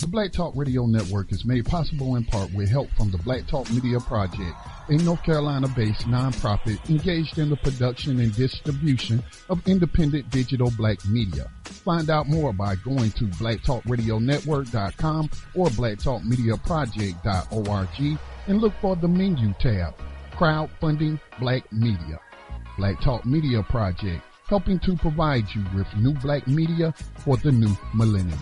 The Black Talk Radio Network is made possible in part with help from the Black Talk Media Project, a North Carolina-based nonprofit engaged in the production and distribution of independent digital black media. Find out more by going to blacktalkradionetwork.com or blacktalkmediaproject.org and look for the menu tab, Crowdfunding Black Media. Black Talk Media Project, helping to provide you with new black media for the new millennium.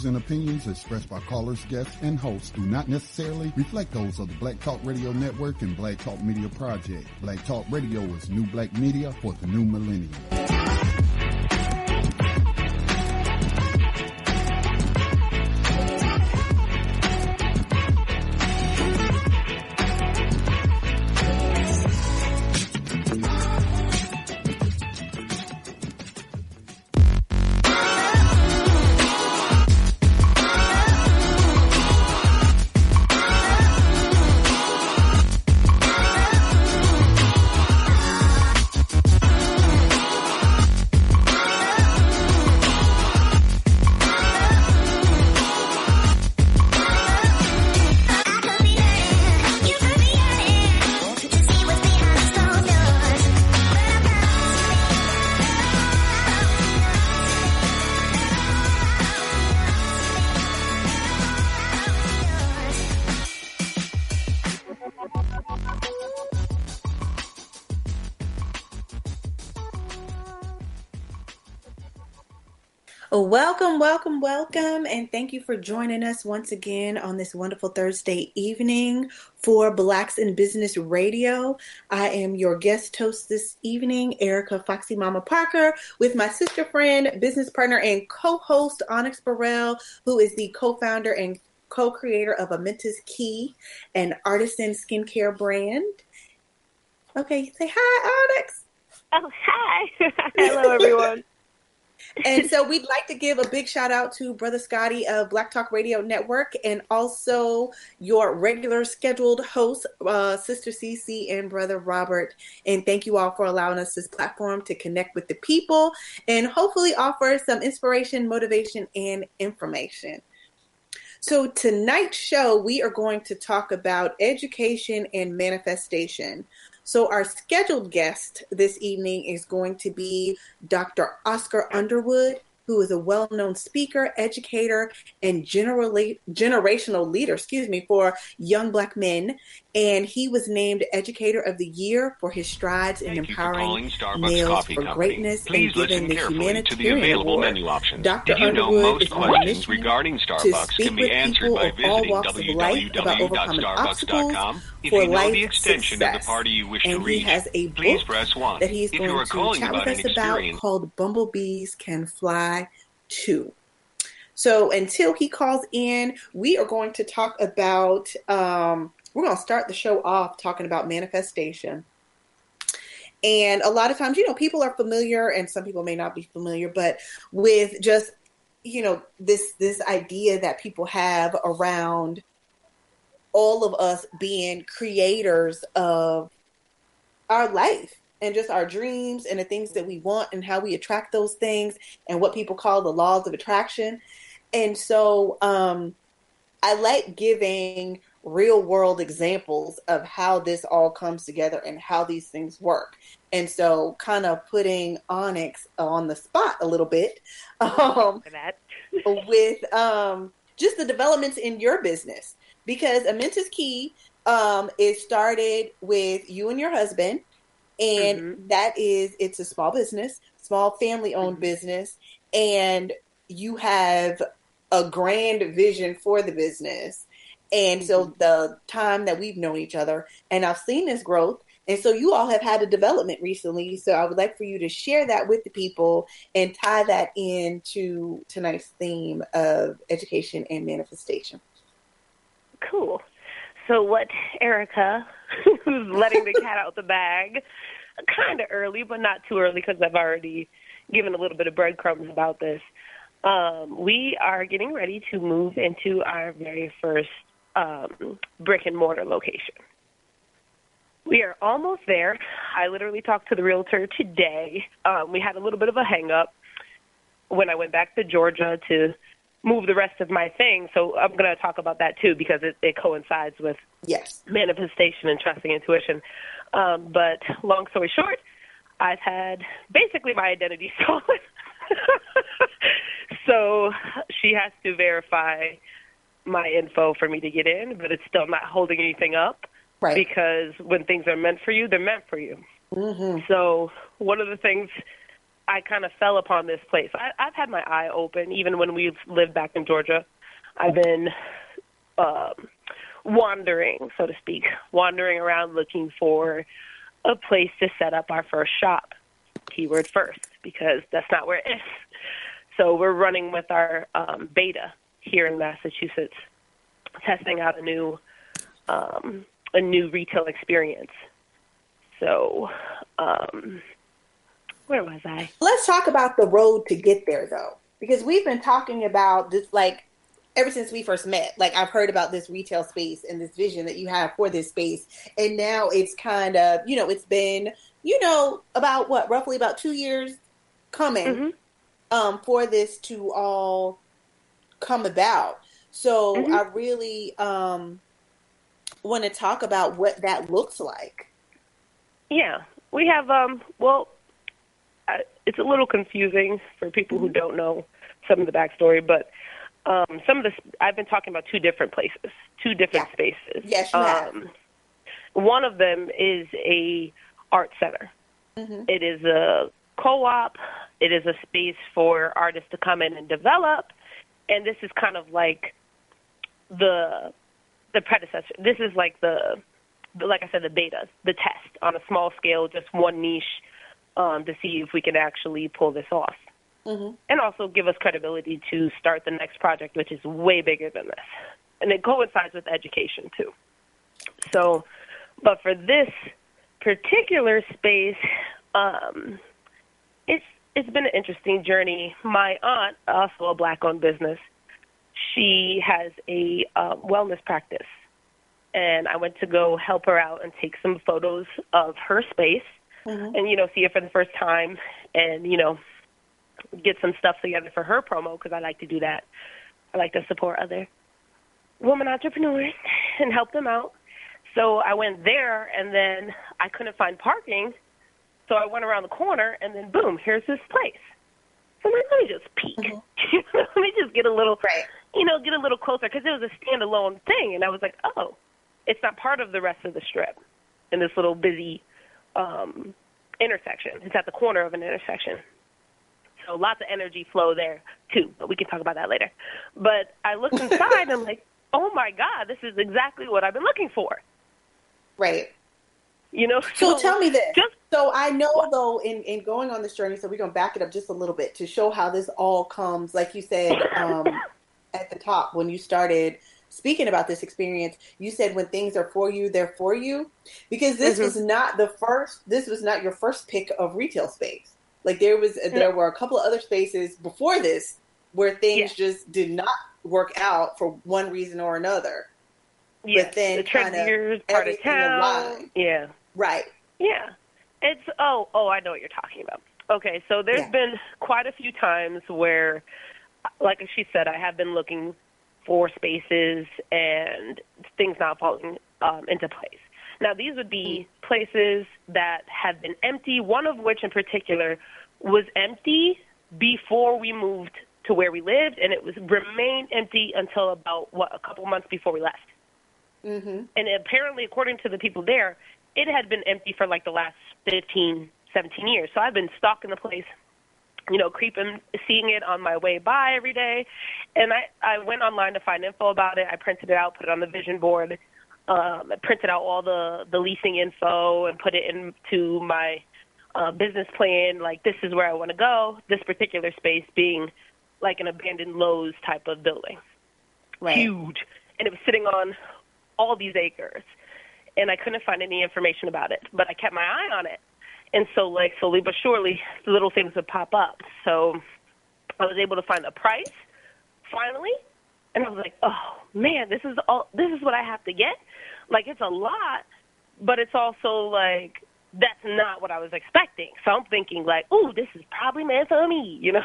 And opinions expressed by callers, guests, and hosts do not necessarily reflect those of the Black Talk Radio Network and Black Talk Media Project. Black Talk Radio is new black media for the new millennium. Welcome, and thank you for joining us once again on this wonderful Thursday evening for Blacks in Business Radio. I am your guest host this evening, Erica Foxy Mama Parker, with my sister friend, business partner, and co-host Onyx Burrell, who is the co-founder and co-creator of Amenta's Key, an artisan skincare brand. Okay, say hi, Onyx. Oh, hi. Hello, everyone. And so we'd like to give a big shout out to Brother Scotty of Black Talk Radio Network and also your regular scheduled hosts, Sister Cece and Brother Robert. And thank you all for allowing us this platform to connect with the people and hopefully offer some inspiration, motivation, and information. So tonight's show, we are going to talk about education and manifestation. So our scheduled guest this evening is going to be Dr. Oscar Underwood, who is a well-known speaker, educator, and generational leader, for young Black men. And he was named Educator of the Year for his strides in empowering males for greatness and given the Humanitarian Award. Dr. Underwood is on a mission regarding to Starbucks speak can be with answered people by of all visiting walks of life about overcoming obstacles www.starbucks.com. If for you know life the extension success. of the party you wish to And he reach, has a please book press 1. that he's If you going are to calling chat with about us an about experience, called Bumblebees Can Fly Too. So until he calls in, we are going to talk about, we're going to start the show off talking about manifestation. And a lot of times, people are familiar and some people may not be familiar, but with just, this idea that people have around all of us being creators of our life and just our dreams and the things that we want and how we attract those things and what people call the laws of attraction. And so I like giving real world examples of how this all comes together and how these things work. And so kind of putting Onyx on the spot a little bit with just the developments in your business. Because Amenta's Key is started with you and your husband. And it's a small business, small family-owned business. And you have a grand vision for the business. And so the time that we've known each other, and I've seen this growth. And so you all have had a development recently. So I would like for you to share that with the people and tie that into tonight's theme of education and manifestation. Cool. So what Erica, who's letting the cat out the bag, kind of early, but not too early because I've already given a little bit of breadcrumbs about this. We are getting ready to move into our very first brick and mortar location. We are almost there. I literally talked to the realtor today. We had a little bit of a hang-up when I went back to Georgia to move the rest of my things. So I'm going to talk about that too because it coincides with manifestation and trusting intuition. But long story short, I've had basically my identity stolen. So she has to verify my info for me to get in, but it's still not holding anything up. Right. Because when things are meant for you, they're meant for you. Mm-hmm. So one of the things I kind of fell upon this place. I've had my eye open, even when we've lived back in Georgia. I've been wandering, so to speak, wandering around looking for a place to set up our first shop. Keyword first, because that's not where it is. So we're running with our beta here in Massachusetts, testing out a new retail experience. So, where was I? Let's talk about the road to get there, though, because we've been talking about this, like, ever since we first met. Like, I've heard about this retail space and this vision that you have for this space. And now it's kind of, it's been, roughly about 2 years coming for this to all come about. So I really want to talk about what that looks like. Yeah, we have, it's a little confusing for people who don't know some of the backstory, but I've been talking about two different places, two different spaces. Yes, you have. One of them is a art center. Mm-hmm. It is a co-op. It is a space for artists to come in and develop, and this is kind of like the predecessor. This is like like I said, the beta, the test on a small scale, just one niche, to see if we can actually pull this off. Mm-hmm. And also give us credibility to start the next project, which is way bigger than this. And it coincides with education, too. So, but for this particular space, it's been an interesting journey. My aunt, also a Black-owned business, she has a wellness practice. And I went to go help her out and take some photos of her space and, see it for the first time and, get some stuff together for her promo because I like to do that. I like to support other women entrepreneurs and help them out. So I went there, and then I couldn't find parking, so I went around the corner, and then, boom, here's this place. So I'm like, let me just peek. Let me just get a little, get a little closer because it was a standalone thing. And I was like, oh, it's not part of the rest of the strip in this little busy intersection. It's at the corner of an intersection. So lots of energy flow there, too, but we can talk about that later. But I looked inside, and I'm like, oh, my God, this is exactly what I've been looking for. Right. So tell me this. So I know, though, in going on this journey, so we're going to back it up just a little bit to show how this all comes, like you said at the top when you started speaking about this experience, you said when things are for you, they're for you, because this was not your first pick of retail space. Like there were a couple of other spaces before this where things just did not work out for one reason or another. Yeah, but then the Treasures part of town. Aligned. Yeah. Right. Yeah. It's I know what you're talking about. Okay, so there's been quite a few times where, like she said, I have been looking for spaces and things not falling into place. Now, these would be places that have been empty, one of which in particular was empty before we moved to where we lived, and it was remained empty until about, a couple months before we left. Mm-hmm. And apparently, according to the people there, it had been empty for like the last 15, 17 years. So I've been stalking the place, creeping, seeing it on my way by every day. And I went online to find info about it. I printed it out, put it on the vision board. I printed out all the leasing info and put it into my business plan. Like, this is where I want to go. This particular space being like an abandoned Lowe's type of building. Right. Huge. And it was sitting on all these acres. And I couldn't find any information about it. But I kept my eye on it. And so, like, slowly but surely, little things would pop up. So I was able to find a price finally, and I was like, oh man, this is what I have to get. Like, it's a lot, but it's also like that's not what I was expecting. So I'm thinking like, oh, this is probably meant for me, you know?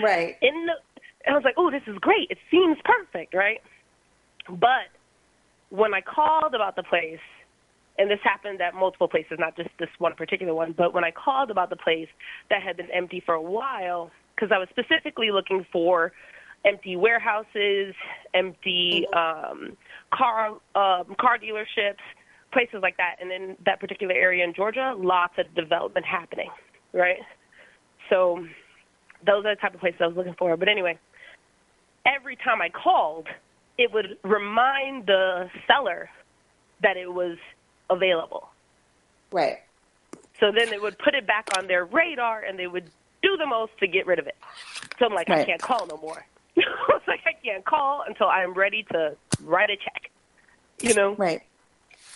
Right. And I was like, oh, this is great. It seems perfect, right? But when I called about the place, and this happened at multiple places, not just this one particular one, but when I called about the place that had been empty for a while, because I was specifically looking for empty warehouses, empty car dealerships, places like that. And in that particular area in Georgia, lots of development happening, right? So those are the type of places I was looking for. But anyway, every time I called, it would remind the seller that it was available. Right. So then they would put it back on their radar, and they would do the most to get rid of it. So I'm like, I can't call no more. I was like, I can't call until I'm ready to write a check, you know? Right.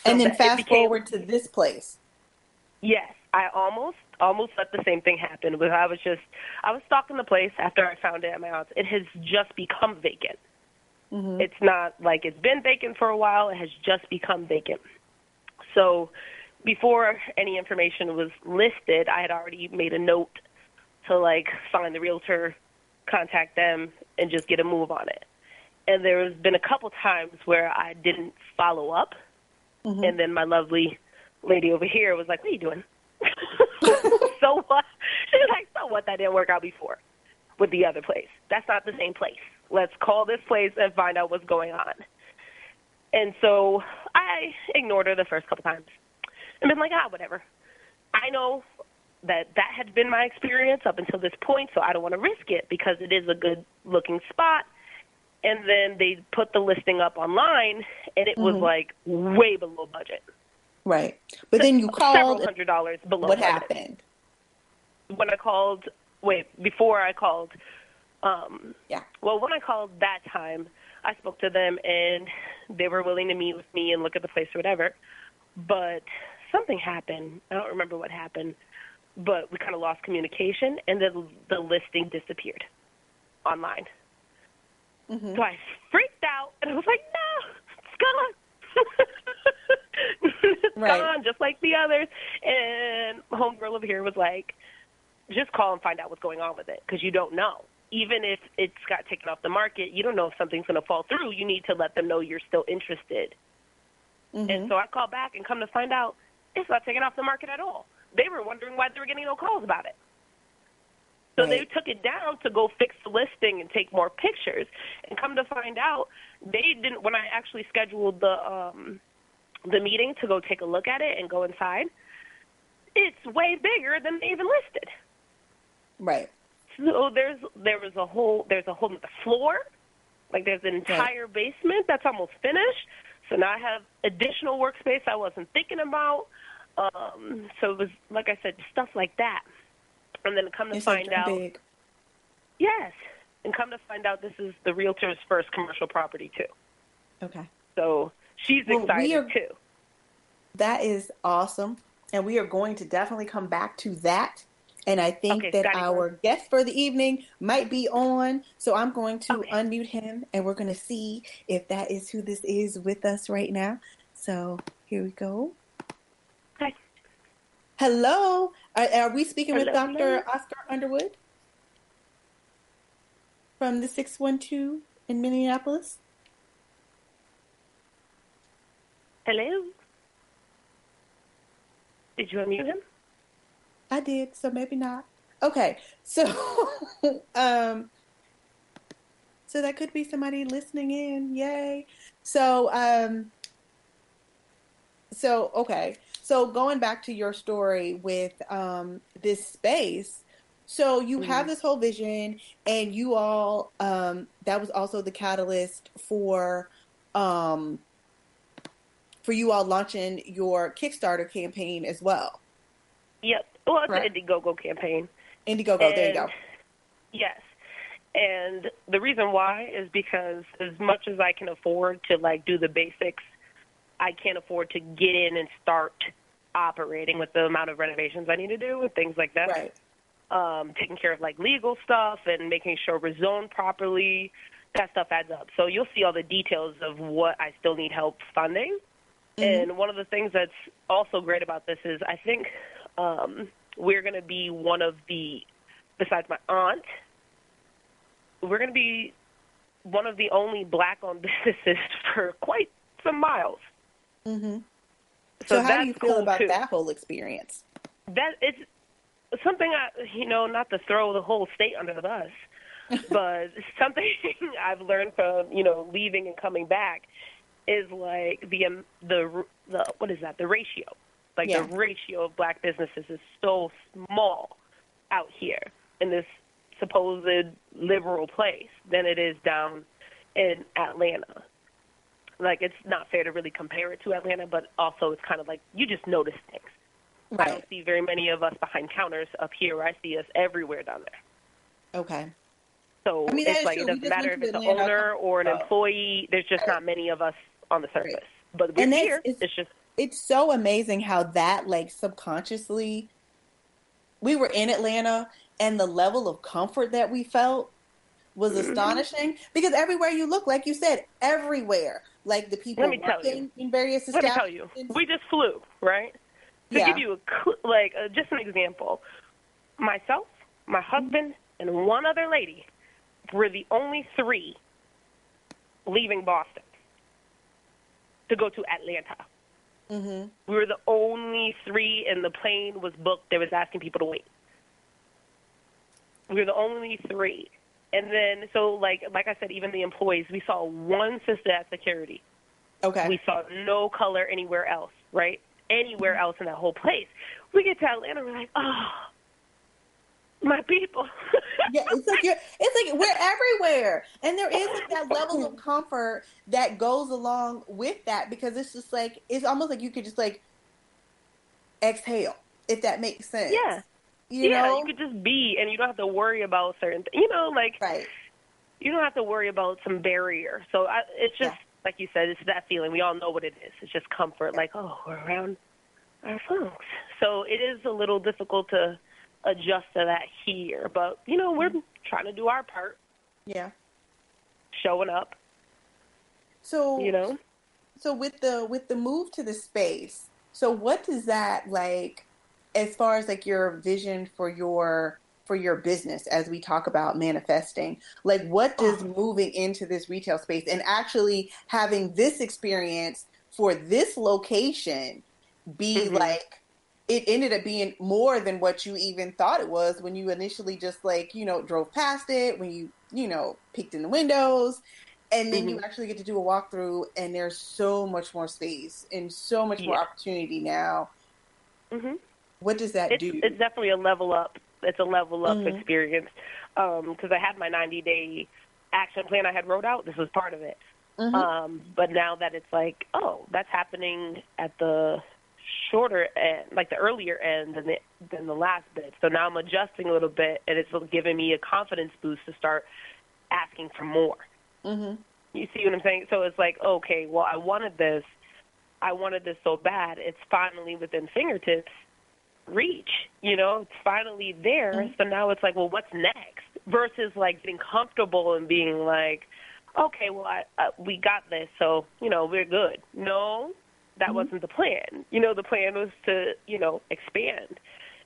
So and then fast forward to this place. Yes, I almost let the same thing happen. But I was stalking the place after I found it at my aunt's. It has just become vacant. Mm-hmm. It's not like it's been vacant for a while. It has just become vacant. So before any information was listed, I had already made a note to like find the realtor, contact them, and just get a move on it. And there's been a couple times where I didn't follow up. Mm-hmm. And then my lovely lady over here was like, what are you doing? So what? She was like, so what? That didn't work out before with the other place. That's not the same place. Let's call this place and find out what's going on. And so I ignored her the first couple times and been like, whatever. I know that had been my experience up until this point, so I don't want to risk it because it is a good-looking spot. And then they put the listing up online, and it was, like, way below budget. Right. But then you called. Several $100s below what budget. Happened? When I called, before I called, well, when I called that time, I spoke to them, and they were willing to meet with me and look at the place or whatever. But something happened. I don't remember what happened, but we kind of lost communication, and then the listing disappeared online. Mm-hmm. So I freaked out, and I was like, no, it's gone. It's gone, just like the others. And my homegirl over here was like, just call and find out what's going on with it, because you don't know. Even if it's got taken off the market, you don't know if something's going to fall through. You need to let them know you're still interested. Mm-hmm. And so I called back and come to find out it's not taken off the market at all. They were wondering why they were getting no calls about it. So they took it down to go fix the listing and take more pictures. And come to find out, they didn't. When I actually scheduled the meeting to go take a look at it and go inside, it's way bigger than they even listed. Right. So there's a whole other floor, like there's an entire basement that's almost finished. So now I have additional workspace I wasn't thinking about. So it was, like I said, stuff like that. And then come to find out, big. Yes, and come to find out this is the realtor's first commercial property too. Okay. So she's excited too. That is awesome, and we are going to definitely come back to that. And I think that our guest for the evening might be on, so I'm going to unmute him, and we're going to see if that is who this is with us right now. So here we go. Hi. Hello. Are we speaking with Dr. Oscar Underwood from the 612 in Minneapolis? Hello. Did you unmute him? I did, so maybe not. Okay, so so that could be somebody listening in. Yay! So okay. So going back to your story with this space, so you have this whole vision, and you all that was also the catalyst for you all launching your Kickstarter campaign as well. Yep. Well, it's an Indiegogo campaign. Indiegogo, there you go. Yes. And the reason why is because as much as I can afford to, like, do the basics, I can't afford to get in and start operating with the amount of renovations I need to do and things like that. Right. Taking care of like legal stuff and making sure we're zoned properly. That stuff adds up. So you'll see all the details of what I still need help funding. And one of the things that's also great about this is I think we're going to be one of the, besides my aunt, we're going to be one of the only Black-owned businesses for quite some miles. Mm-hmm. So how do you feel cool about too. that whole experience? That it's something not to throw the whole state under the bus, but something I've learned from leaving and coming back is like the what is that? The ratio, like the ratio of Black businesses is so small out here in this supposed liberal place than it is down in Atlanta. Like, it's not fair to really compare it to Atlanta, but also it's kind of like you just notice things. Right. I don't see very many of us behind counters up here. I see us everywhere down there. Okay. So I mean, it's like it doesn't matter if it's an owner or an employee. There's just not many of us on the surface. Right. But we're here. It's so amazing how that, like, subconsciously, we were in Atlanta and the level of comfort that we felt was astonishing, because everywhere you look, like you said, everywhere, like the people working in various establishments. Let me tell you, we just flew, right? To give you just an example, myself, my husband, and one other lady were the only 3 leaving Boston to go to Atlanta. Mm-hmm. We were the only 3, and the plane was booked. They was asking people to wait. We were the only 3. And then, so like I said, even the employees, we saw one sister at security. Okay. We saw no color anywhere else, right? Anywhere else in that whole place. We get to Atlanta, we're like, oh, my people. Yeah, it's like we're everywhere. And there is like that level of comfort that goes along with that, because it's just like, it's almost like you could just like exhale, if that makes sense. Yeah. You could just be, and you don't have to worry about certain things. Right. You don't have to worry about some barrier. So it's just, like you said, it's that feeling. We all know what it is. It's just comfort, like, oh, we're around our folks. So it is a little difficult to adjust to that here. But, we're trying to do our part. Yeah. Showing up. So, So with the move to the space, so what does that, like, as far as like your vision for your business, as we talk about manifesting, like what does moving into this retail space and actually having this experience for this location be like? It ended up being more than what you even thought it was when you initially just like, drove past it, when you peeked in the windows, and then you actually get to do a walkthrough, and there's so much more space and so much more opportunity now. Mm-hmm. What does that do? It's definitely a level up. It's a level up experience, because I had my 90-day action plan I had wrote out. This was part of it. But now that it's like, oh, that's happening at the shorter end, like the earlier end than the last bit. So now I'm adjusting a little bit, and it's giving me a confidence boost to start asking for more. You see what I'm saying? So it's like, okay, well, I wanted this so bad. It's finally within fingertips reach, it's finally there. So now it's like, well, what's next? Versus like getting comfortable and being like, okay, well, we got this, so, we're good. No, that wasn't the plan. The plan was to, expand.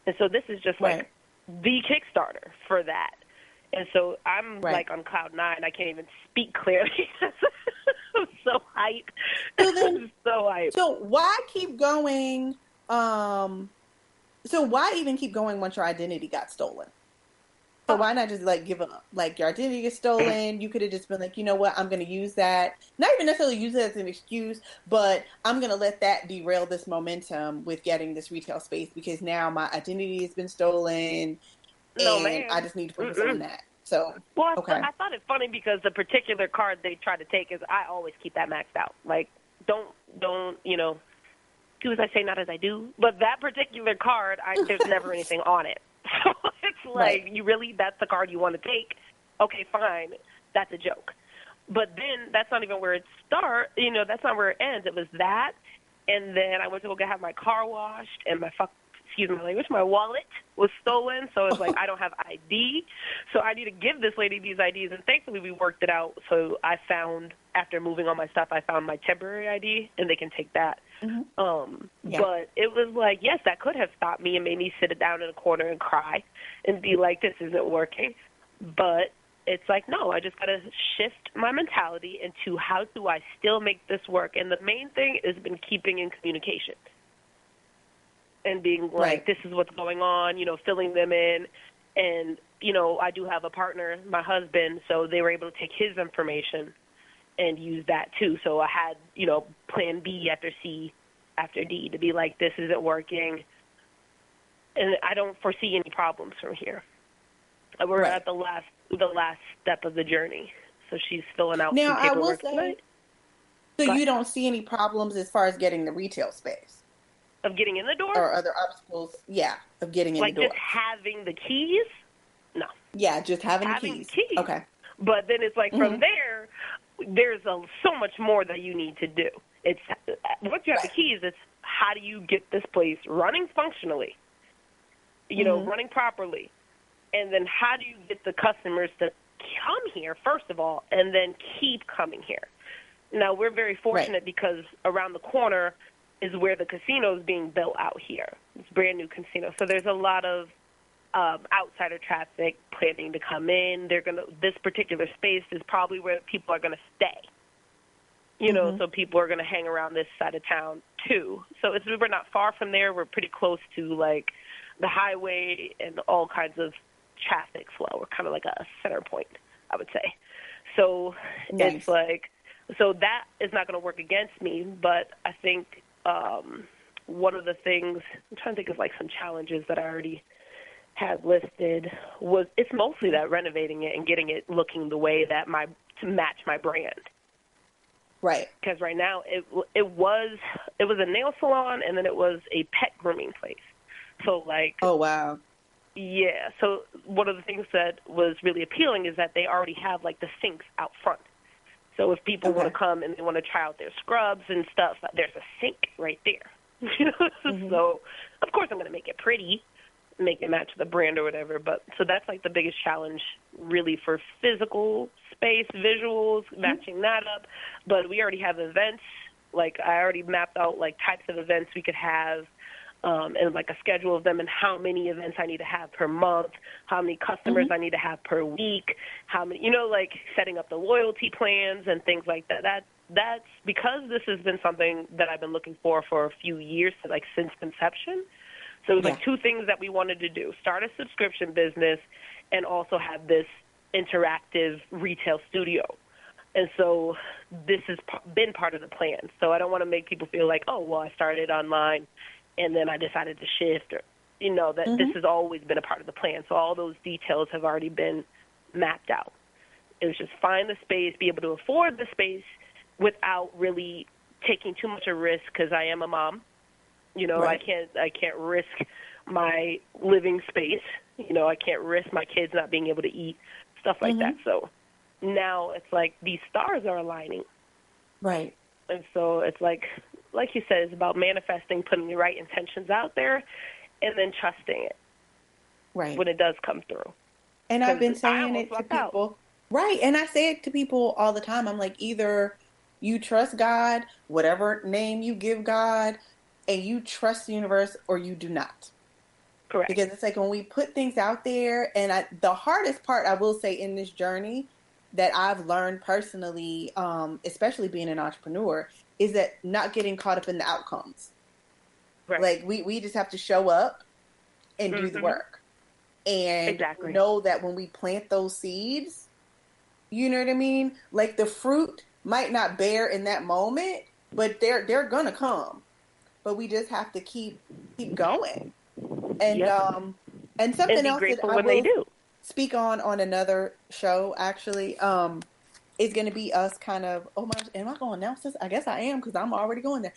And so this is just like the Kickstarter for that. And so I'm like on cloud 9. I can't even speak clearly. I'm so hyped. So hyped. So why keep going? So why even keep going once your identity got stolen? So why not just like give up? Like, your identity gets stolen. You could have just been like, you know what? I'm going to use that. Not even necessarily use it as an excuse, but I'm going to let that derail this momentum with getting this retail space, because now my identity has been stolen, and I just need to focus on that. So, well, I thought it funny because the particular card they tried to take is I always keep that maxed out. Like, don't do as I say, not as I do. But that particular card, there's never anything on it. So it's like, you really, that's the card you want to take? Okay, fine. That's a joke. But then that's not even where it starts. That's not where it ends. It was that. And then I went to go have my car washed, and excuse my language, my wallet was stolen. So it's like, I don't have ID. So I need to give this lady these IDs. And thankfully we worked it out. So I found, after moving all my stuff, I found my temporary ID, and they can take that. But it was like, yes, that could have stopped me and made me sit down in a corner and cry and be like, this isn't working. But it's like, no, I just got to shift my mentality into how do I still make this work. And the main thing has been keeping in communication and being like, this is what's going on, filling them in. And, I do have a partner, my husband, so they were able to take his information and use that too. So I had, plan B after C after D to be like, this isn't working. And I don't foresee any problems from here. We're at the last step of the journey. So she's filling out some paperwork tonight. So you don't see any problems as far as getting the retail space? Of getting in the door? Or other obstacles? Yeah, of getting in the door. Like just having the keys? No. Yeah, just having the keys. Okay. But then it's like from there, there's so much more that you need to do. It's once you have the keys, it's how do you get this place running functionally, running properly. And then how do you get the customers to come here, first of all, and then keep coming here? Now, we're very fortunate because around the corner is where the casino is being built out here. It's a brand new casino. So there's a lot of outsider traffic planning to come in. This particular space is probably where people are going to stay. So people are going to hang around this side of town too. So we're not far from there. We're pretty close to like the highway and all kinds of traffic flow. We're kind of like a center point, I would say. So it's like, so that is not going to work against me, but I think one of the things, I'm trying to think of like some challenges that I already had listed, was it's mostly that renovating it and getting it looking the way that to match my brand. Right. Because right now it was a nail salon, and then it was a pet grooming place. So like, oh wow. Yeah. So one of the things that was really appealing is that they already have like the sinks out front. So if people want to come and they want to try out their scrubs and stuff, there's a sink right there. So of course I'm going to make it pretty, make it match the brand or whatever. But so that's like the biggest challenge really for physical space, visuals, matching that up. But we already have events. Like I already mapped out like types of events we could have. And like a schedule of them and how many events I need to have per month, how many customers I need to have per week, how many, like setting up the loyalty plans and things like that. That's because this has been something that I've been looking for a few years, like since conception. So it was like two things that we wanted to do: start a subscription business and also have this interactive retail studio. And so this has been part of the plan. So I don't want to make people feel like, oh, well, I started online and then I decided to shift, or, that this has always been a part of the plan. So all those details have already been mapped out. It was just find the space, be able to afford the space without really taking too much a risk, because I am a mom. I can't risk my living space. I can't risk my kids not being able to eat, stuff like that. So now it's like these stars are aligning. Right. And so it's like you said, it's about manifesting, putting the right intentions out there, and then trusting it when it does come through. And I've been saying it to people. Right. And I say it to people all the time. I'm like, either you trust God, whatever name you give God, and you trust the universe, or you do not. Correct. Because it's like when we put things out there, and the hardest part, I will say, in this journey that I've learned personally, especially being an entrepreneur, is that not getting caught up in the outcomes. Right. Like we just have to show up and do the work, and know that when we plant those seeds, you know what I mean? Like the fruit might not bear in that moment, but they're gonna come. But we just have to keep going. And and something else that I will speak on another show actually is going to be us kind of, oh my, am I going to announce this? I guess I am, because I'm already going there.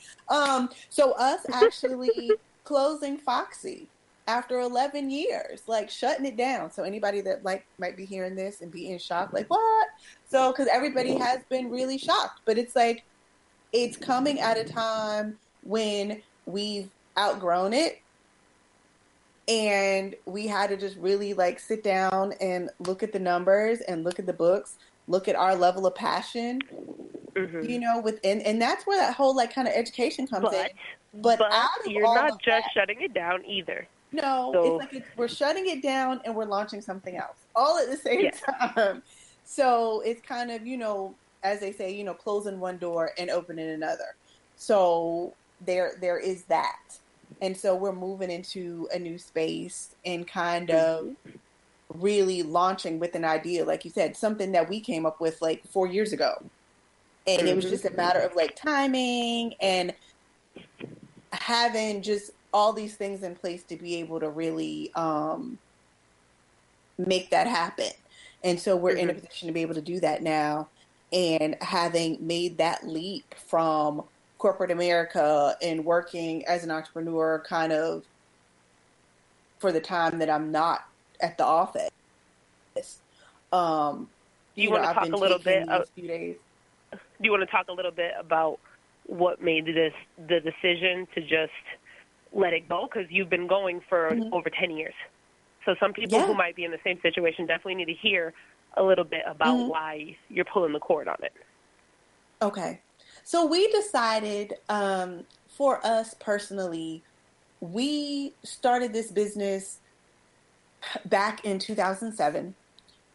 So us actually closing Foxy after 11 years, like shutting it down. So anybody that might be hearing this and be in shock, like what? So, because everybody has been really shocked, but it's like, it's coming at a time when we've outgrown it and we had to just really like sit down and look at the numbers and look at the books, look at our level of passion, within, and that's where that whole like kind of education comes in. But out of you're all not of just that, shutting it down either. no, So, it's like we're shutting it down and we're launching something else all at the same yes. time. So it's kind of, as they say, closing one door and opening another. So there is that. And so we're moving into a new space and kind of really launching with an idea, like you said, something that we came up with like 4 years ago. And it was just a matter of like timing and having just all these things in place to be able to really make that happen. And so we're in a position to be able to do that now. And having made that leap from corporate America and working as an entrepreneur kind of for the time that I'm not at the office. Do you want to I've talk been a little taking bit? these few days. Do you want to talk a little bit about what made the decision to just let it go? Because you've been going for over 10 years. So some people who might be in the same situation definitely need to hear a little bit about why you're pulling the cord on it. Okay. So we decided, for us personally, we started this business back in 2007.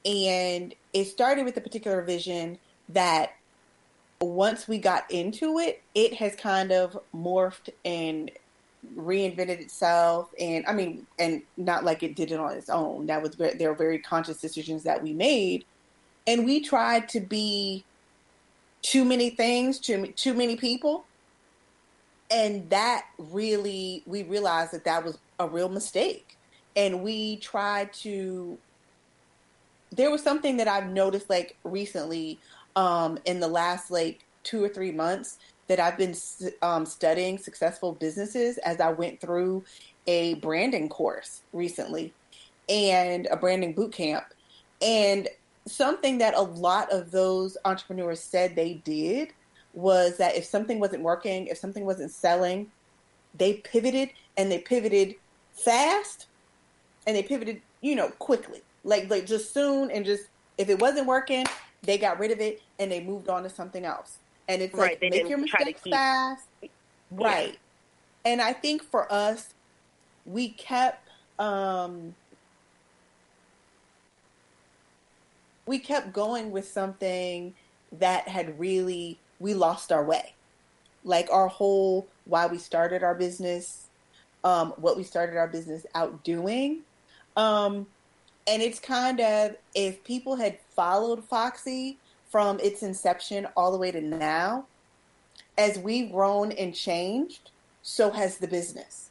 And it started with a particular vision that once we got into it, it has kind of morphed and reinvented itself. And not like it did it on its own. There were very conscious decisions that we made. And we tried to be too many things, too many people. And that really, we realized that was a real mistake. And we tried to, there was something that I've noticed like recently, in the last like 2 or 3 months, that I've been studying successful businesses as I went through a branding course recently and a branding boot camp. And something that a lot of those entrepreneurs said they did was that if something wasn't working, if something wasn't selling, they pivoted, and they pivoted fast, and they pivoted, quickly. Like just soon, and just if it wasn't working, they got rid of it and they moved on to something else. And it's like, make your mistakes fast. Right. Yeah. And I think for us, we kept going with something that had really, we lost our way. Like our whole, why we started our business, what we started our business out doing. And it's kind of, if people had followed Foxy from its inception all the way to now, as we've grown and changed, so has the business.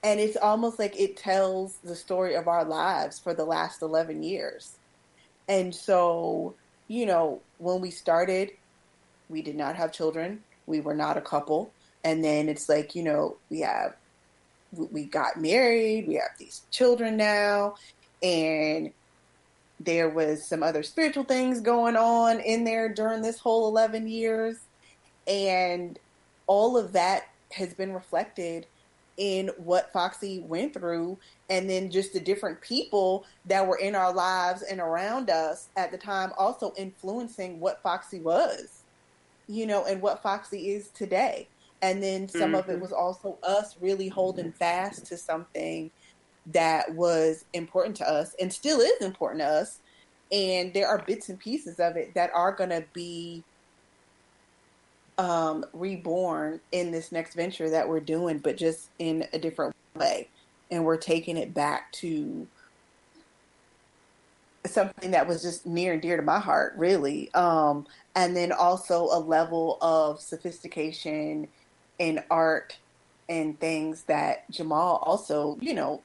And it's almost like it tells the story of our lives for the last 11 years. And so, when we started, we did not have children. We were not a couple. And then it's like, we got married, we have these children now, and there was some other spiritual things going on in there during this whole 11 years. And all of that has been reflected in what Foxy went through, and then just the different people that were in our lives and around us at the time also influencing what Foxy was, and what Foxy is today. And then some of it was also us really holding fast to something that was important to us and still is important to us. And there are bits and pieces of it that are going to be reborn in this next venture that we're doing, but just in a different way. And we're taking it back to something that was just near and dear to my heart, really. And then also a level of sophistication in art and things that Jamal also,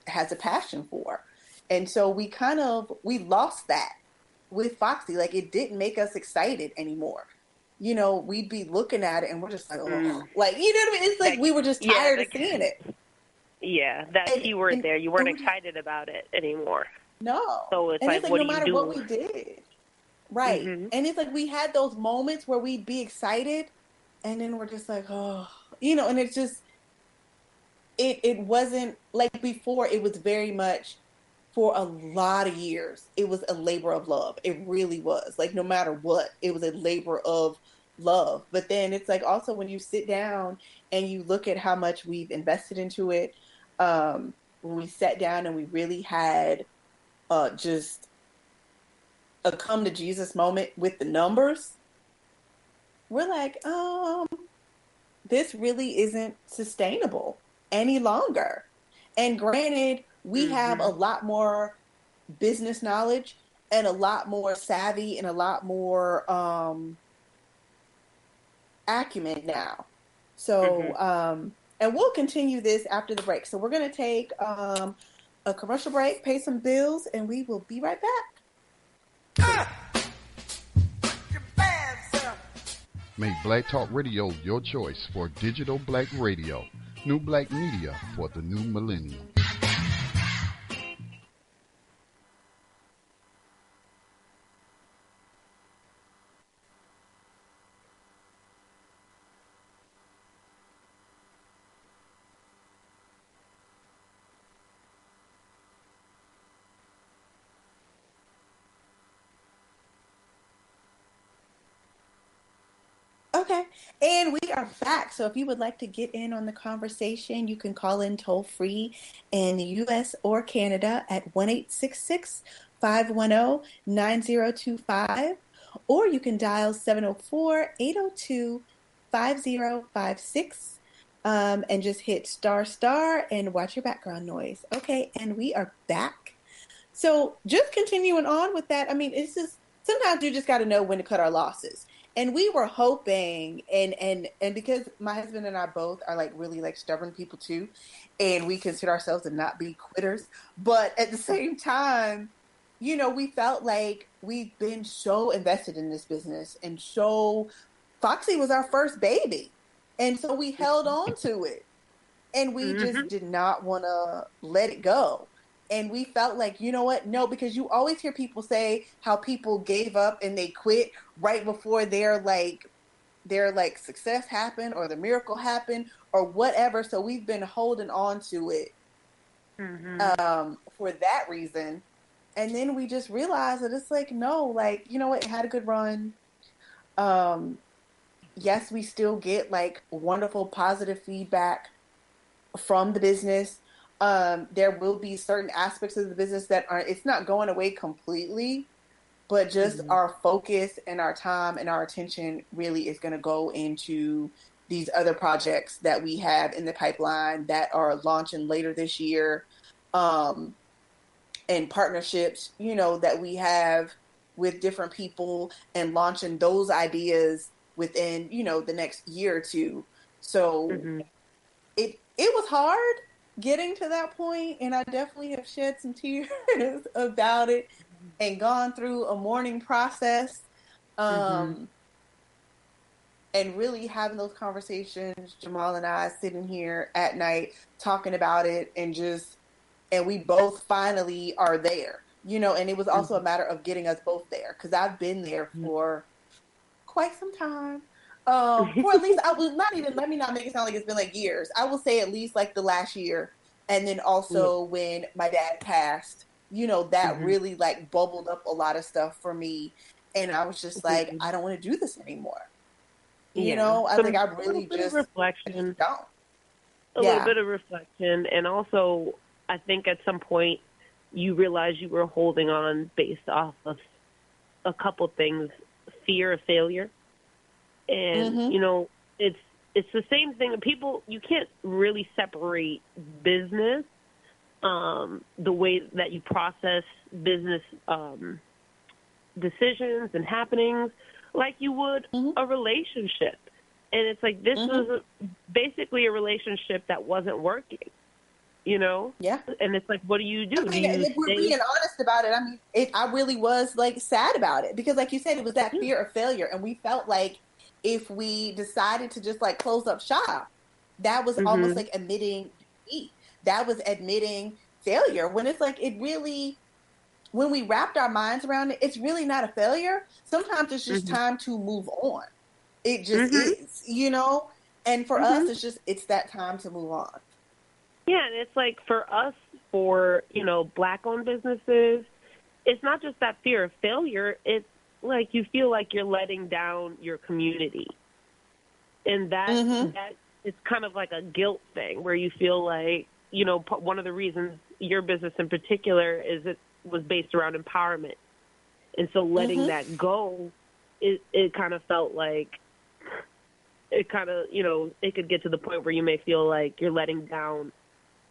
has a passion for. And so we lost that with Foxy. Like, it didn't make us excited anymore. We'd be looking at it and we're just like, oh, like, you know what I mean? It's like we were just tired of seeing it. Yeah, that keyword there. You weren't excited about it anymore. No. So it's and like, it's like what no do you matter do? what we did. Right. And it's like we had those moments where we'd be excited, and then we're just like, oh, and it's just, it wasn't like before. It was very much, for a lot of years, it was a labor of love. It really was. Like, no matter what, it was a labor of love. But then it's like, also, when you sit down and you look at how much we've invested into it, when we sat down and we really had just a come to Jesus moment with the numbers, we're like, this really isn't sustainable any longer. And granted, we have a lot more business knowledge and a lot more savvy and a lot more acumen now. So, and we'll continue this after the break. So we're going to take a commercial break, pay some bills, and we will be right back. Make Black Talk Radio your choice for digital black radio. New black media for the new millennium. Okay, and we are back. So if you would like to get in on the conversation, you can call in toll free in the US or Canada at 1-866-510-9025, or you can dial 704-802-5056 and just hit star star and watch your background noise. Okay, and we are back. So just continuing on with that, I mean, it's just, sometimes you just got to know when to cut our losses. And we were hoping, and because my husband and I both are like really like stubborn people too, and we consider ourselves to not be quitters, but at the same time, we felt like we've been so invested in this business, and so Foxy was our first baby, and so we held on to it, and we just did not want to let it go. And we felt like, you know what? No, because you always hear people say how people gave up and they quit right before their success happened or the miracle happened or whatever. So we've been holding on to it for that reason. And then we just realized that it's like, no, like, you know what? It had a good run. Yes, we still get like wonderful, positive feedback from the business. There will be certain aspects of the business that it's not going away completely, but just our focus and our time and our attention really is going to go into these other projects that we have in the pipeline that are launching later this year, and partnerships, that we have with different people and launching those ideas within, the next year or two. So it was hard getting to that point, and I definitely have shed some tears about it and gone through a mourning process, and really having those conversations, Jamal and I sitting here at night talking about it, and we both finally are there, and it was also a matter of getting us both there, because I've been there for quite some time. For at least, I will not even, let me not make it sound like it's been like years. I will say at least like the last year. And then also when my dad passed, that really like bubbled up a lot of stuff for me. And I was just like, I don't want to do this anymore. I think I really just reflection. Don't. A little bit of reflection. And also, I think at some point you realize you were holding on based off of a couple things, fear of failure. And, it's the same thing. People, you can't really separate business, the way that you process business decisions and happenings, like you would a relationship. And it's like, this was basically a relationship that wasn't working, Yeah. And it's like, what do you do? I mean, if we're being honest about it, I mean, I really was like sad about it, because like you said, it was that fear of failure. And we felt like if we decided to just like close up shop, that was almost like admitting defeat. That was admitting failure, when it's like, it really, when we wrapped our minds around it, it's really not a failure. Sometimes it's just time to move on. It just is, And for us, it's that time to move on. Yeah, and it's like for us, for, Black-owned businesses, it's not just that fear of failure. It's like you feel like you're letting down your community. And that it's kind of like a guilt thing where you feel like, one of the reasons your business in particular is it was based around empowerment. And so letting that go, it kind of felt like it kind of, it could get to the point where you may feel like you're letting down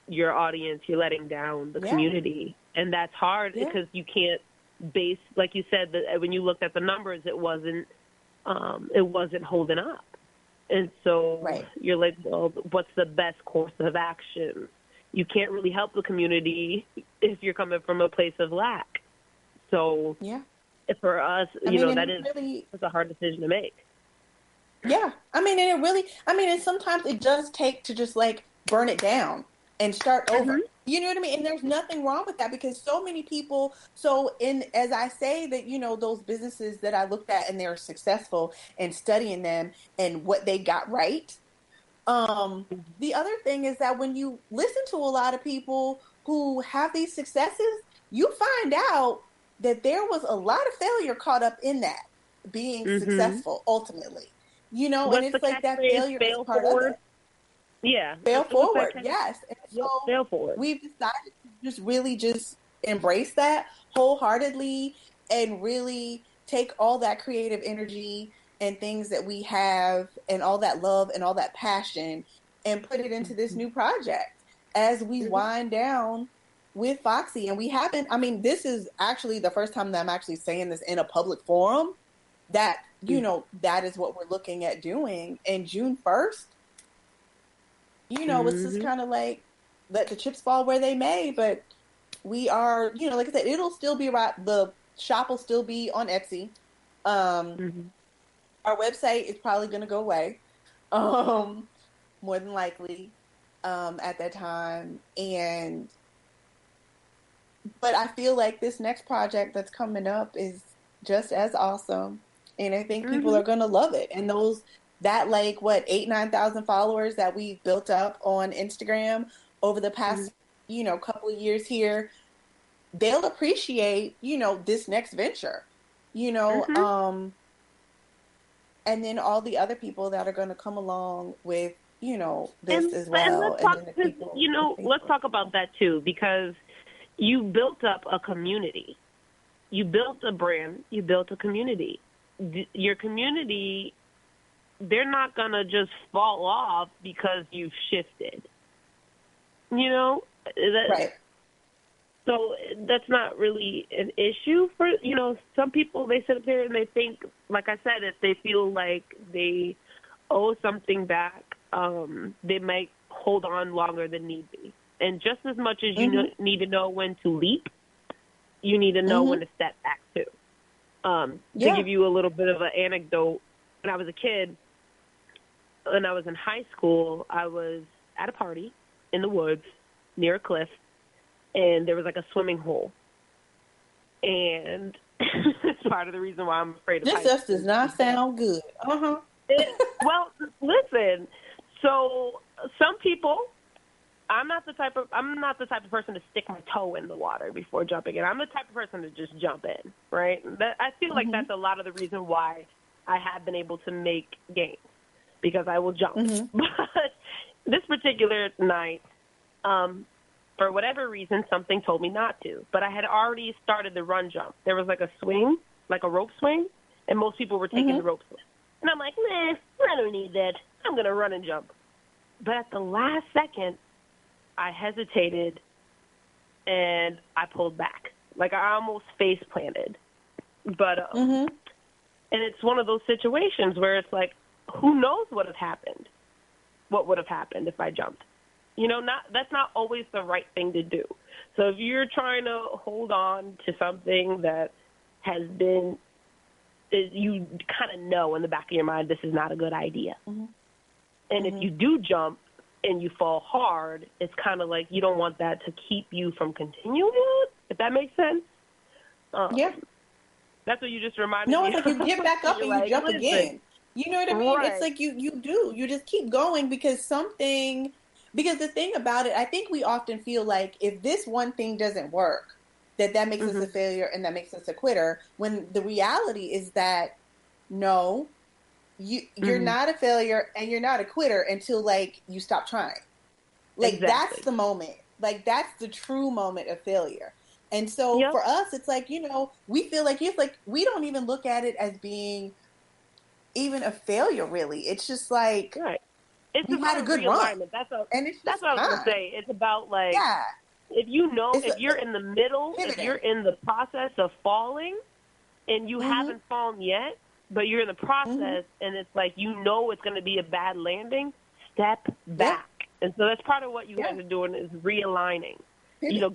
your audience, you're letting down the community. And that's hard because you can't base, like you said, that when you looked at the numbers, it wasn't holding up. And so you're like, well, what's the best course of action? You can't really help the community if you're coming from a place of lack. So for us, it's a hard decision to make. Yeah. And sometimes it does take to just like burn it down and start over. You know what I mean? And there's nothing wrong with that because so many people, as I say that, those businesses that I looked at and they're successful and studying them and what they got right. The other thing is that when you listen to a lot of people who have these successes, you find out that there was a lot of failure caught up in that being successful ultimately. And it's like that failure is part of it. Yeah. Fail forward, yes. And so fail forward. We've decided to just really just embrace that wholeheartedly and really take all that creative energy and things that we have and all that love and all that passion and put it into this new project as we wind down with Foxy. And we haven't, this is actually the first time that I'm actually saying this in a public forum that, that is what we're looking at doing. And June 1st, it's just kind of like let the chips fall where they may, but we are, like I said, it'll still be right. The shop will still be on Etsy. Our website is probably going to go away, more than likely, at that time. But I feel like this next project that's coming up is just as awesome. And I think people are going to love it. And that 8,000-9,000 followers that we've built up on Instagram over the past, couple of years here, they'll appreciate, this next venture, and then all the other people that are going to come along with, this as well. Let's talk about that too, because you built up a community. You built a brand. You built a community. Your community, they're not going to just fall off because you've shifted. Right. So that's not really an issue for, some people, they sit up there and they think, like I said, if they feel like they owe something back, they might hold on longer than need be. And just as much as you need to know when to leap, you need to know when to step back too. To give you a little bit of an anecdote, when I was a kid, when I was in high school, I was at a party in the woods near a cliff, and there was like a swimming hole. And it's part of the reason why I'm afraid of heights. This just does not sound good. Well, listen. So some people, I'm not the type of person to stick my toe in the water before jumping in. I'm the type of person to just jump in, right? I feel like that's a lot of the reason why I have been able to make gains, because I will jump. But this particular night, for whatever reason, something told me not to. But I had already started the run jump. There was like a swing, like a rope swing, and most people were taking the rope swing. And I'm like, nah, I don't need that. I'm going to run and jump. But at the last second, I hesitated, and I pulled back. Like, I almost face planted. But, and it's one of those situations where it's like, who knows what would have happened if I jumped. That's not always the right thing to do. So if you're trying to hold on to something that has been, you kind of know in the back of your mind, this is not a good idea. And if you do jump and you fall hard, it's kind of like you don't want that to keep you from continuing, if that makes sense. Yeah. That's what you just reminded me. No, it's like you get back up and you jump again. You know what I mean? It's Right. like you just keep going because because the thing about it, I think we often feel like if this one thing doesn't work, that makes us a Mhm. failure and that makes us a quitter, when the reality is that no, you're Mhm. not a failure and you're not a quitter until like you stop trying. Like that's Exactly. the moment. Like that's the true moment of failure. And so Yep. for us, it's like, we feel like it's like we don't even look at it as being even a failure really. It's just like Right. It's we had about a a good run realignment. and it's That's just what I was gonna fine. say. It's about like Yeah. It's if you're in the middle, if you're pivoting. in the process of falling and you Mm-hmm. haven't fallen yet, but you're in the Mm-hmm. process and it's like it's gonna be a bad landing, step Yeah. back. And so that's part of what you Yeah. guys are doing is realigning. Pivot.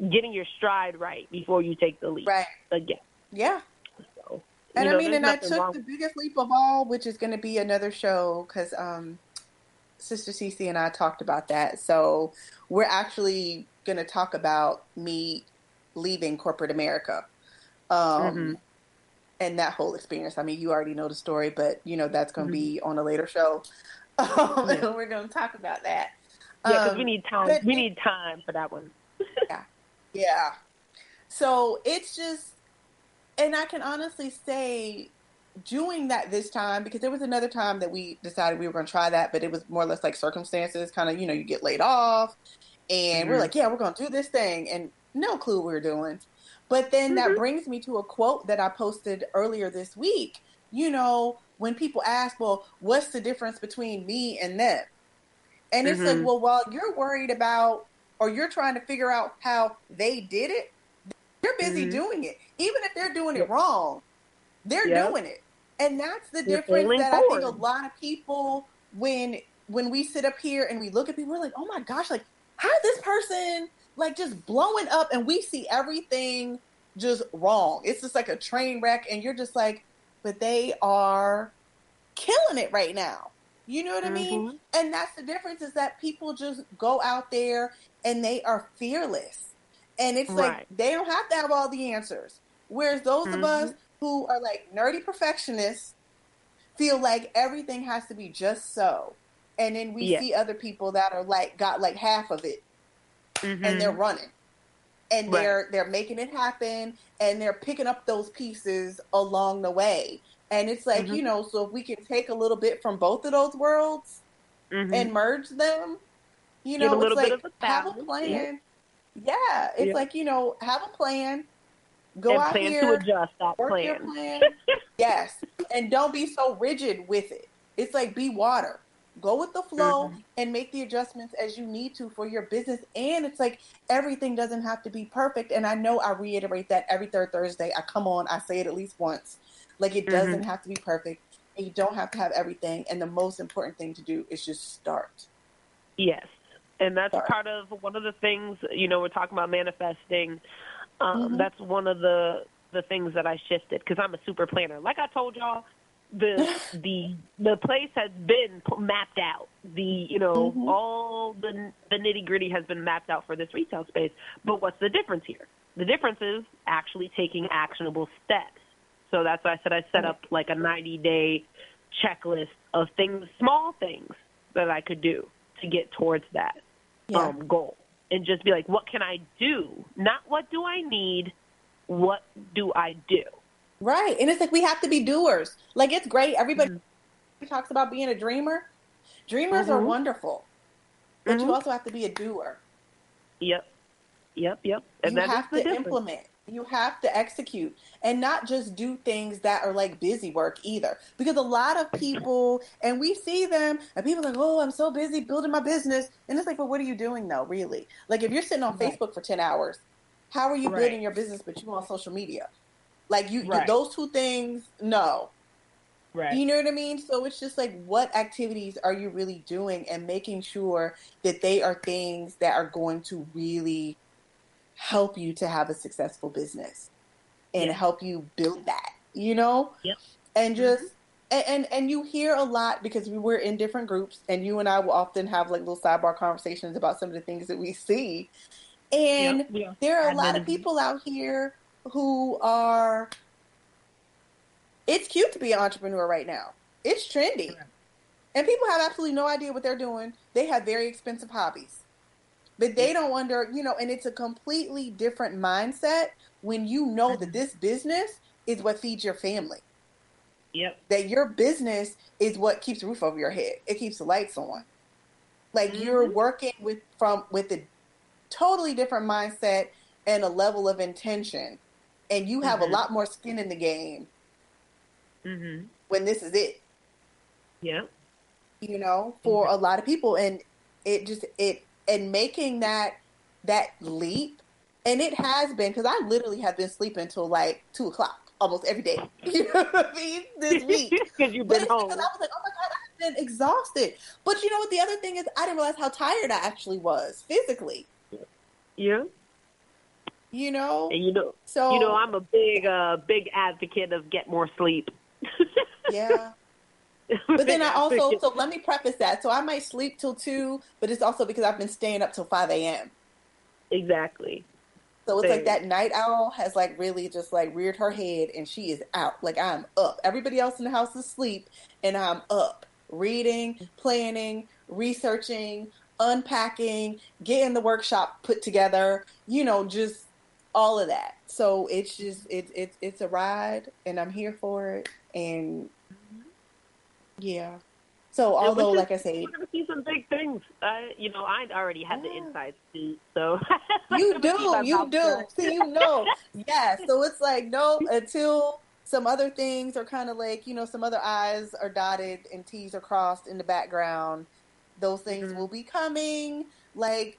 Getting your stride right before you take the leap Right. again. Yeah. So, And I mean, there's and I nothing took wrong. the biggest leap of all, which is going to be another show because Sister Cece and I talked about that. So we're actually going to talk about me leaving corporate America, Mhm. um, and that whole experience. I mean, you already know the story, but that's going to Mhm. be on a later show. Yeah. And we're going to talk about that. Yeah, cuz we Um, need time. but We need time for that one. yeah, yeah. So it's just, and I can honestly say, doing that this time, because there was another time that we decided we were going to try that, but it was more or less like circumstances, kind of, you get laid off, and we're Mhm. like, yeah, we're going to do this thing, and no clue what we were doing. But then that Mhm. brings me to a quote that I posted earlier this week. When people ask, well, what's the difference between me and them? And it's like, Mhm. well, while you're worried about or you're trying to figure out how they did it, they're busy Mhm. doing it. Even if they're doing it Yep. wrong, they're Yep. doing it. And that's the They're difference failing that I think a forward. lot of people, when we sit up here and we look at people, we're like, oh my gosh, like how is this person like just blowing up, and we see everything just wrong. It's just like a train wreck, and you're just like, but they are killing it right now. You know what I mean? Mhm. And that's the difference, is that people just go out there and they are fearless. And it's like Right. they don't have to have all the answers. Whereas those of us Mhm. who are like nerdy perfectionists feel like everything has to be just so. And then we Yeah. see other people that are like got like half of it and they're Mhm. running and Right. they're making it happen and they're picking up those pieces along the way. And it's like, Mhm. so if we can take a little bit from both of those worlds Mhm. and merge them, Get a it's little bit of like a have a balance. Yep. plan. Yeah, it's Yep. like, have a plan, go And out plan to here, adjust that work your plan. plan. Yes. And don't be so rigid with it. It's like be water. Go with the flow Mhm. and make the adjustments as you need to for your business. And it's like everything doesn't have to be perfect. And I know I reiterate that every third Thursday. I come on, I say it at least once. Like it doesn't Mhm. have to be perfect. And you don't have to have everything. And the most important thing to do is just start. Yes. And that's Start. part of one of the things, we're talking about manifesting. Mm-hmm. That's one of the things that I shifted because I'm a super planner. Like I told y'all, the place has been mapped out. Mm-hmm. All the nitty gritty has been mapped out for this retail space. But what's the difference here? The difference is actually taking actionable steps. So that's why I said I set Right. up like a 90-day checklist of things, small things that I could do to get towards that Yeah. goal, and just be like, what can I do? Not what do I need, what do I do? Right. And it's like we have to be doers. Like it's great. Everybody Mm-hmm. talks about being a dreamer. Dreamers are Mm-hmm. wonderful, but you Mm-hmm. also have to be a doer. Yep. Yep. Yep. And You that is have the to difference. implement. You have to execute and not just do things that are like busy work either. Because a lot of people, and we see them, and people are like, oh, I'm so busy building my business. And it's like, well, what are you doing though, really? Like if you're sitting on Right. Facebook for 10 hours, how are you Right. building your business, but you on social media? Like Right. those two things, no. Right. You know what I mean? So it's just like, what activities are you really doing and making sure that they are things that are going to really help you to have a successful business and Yes. help you build that. Yep. And Mm-hmm. just, and you hear a lot because we were in different groups and you and I will often have like little sidebar conversations about some of the things that we see. Yep. And Yeah. there are a lot Admin of is. people out here who are, it's cute to be an entrepreneur right now. It's trendy. And people have absolutely no idea what they're doing. They have very expensive hobbies. But they don't wonder, and it's a completely different mindset when you know that this business is what feeds your family. Yep. That your business is what keeps the roof over your head. It keeps the lights on. Like you're working with a totally different mindset and a level of intention. And you have a lot more skin in the game when this is it. Yeah. For a lot of people. And and making that leap, and it has been, because I literally have been sleeping till like 2:00 almost every day. You know what I mean? This week. Because you've been home. Because I was like, oh my God, I've been exhausted. But you know what? The other thing is, I didn't realize how tired I actually was physically. Yeah. And so I'm a big advocate of get more sleep. Yeah. But then I also, so let me preface that. So I might sleep till 2, but it's also because I've been staying up till 5 a.m. Exactly. So it's like that night owl has like really just like reared her head and she is out. Like I'm up. Everybody else in the house is asleep and I'm up, reading, planning, researching, unpacking, getting the workshop put together, just all of that. So it's just, it's a ride and I'm here for it. And yeah. So although, like I said, we're going to see some big things. I already had the inside suit, so you do. See, yeah. So it's like no, until some other things are kind of like some other I's are dotted and T's are crossed in the background. Those things will be coming, like